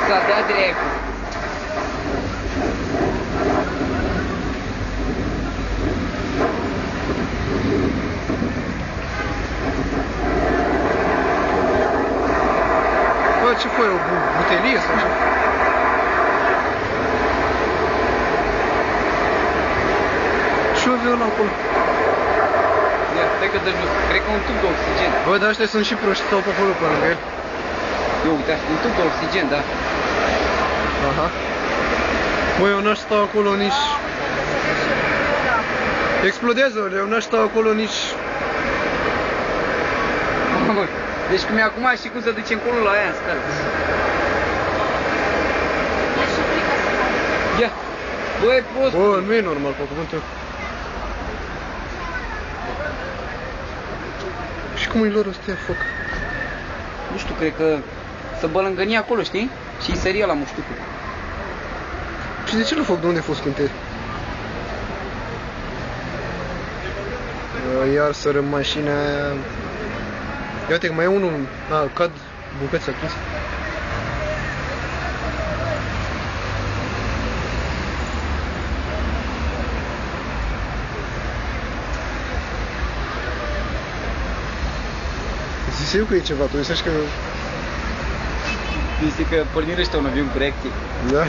s-a dat dracu. Bă, ce foi, o butelie sau ce? Ce avea ăla acolo? Ia, stai că dă jos. Cred că un tub de oxigen. Bă, dar ăștia sunt și proști, stau pe acolo pe lângă el. Eu, uite, un tub de oxigen, da. Aha. Bă, eu n-aș sta acolo nici... Explodează, eu n-aș sta acolo nici... Deci cum e acum și cum să duce încolo la aia în scară. Ia, bă, e prost. Bă, nu e normal, pe cuvântul. Și cum e lor ăstea foc? Nu știu, cred că să bălângăni acolo, știi? Și-i săria la muștucul. Și de ce nu foc? De unde a fost scânteie? Iar sără mașina aia. Ia uite că mai e unul. Cad bucăți atunci. Zise eu că e ceva, tu zici că... Zice că pornire ăștia un avion cu reacție. Da.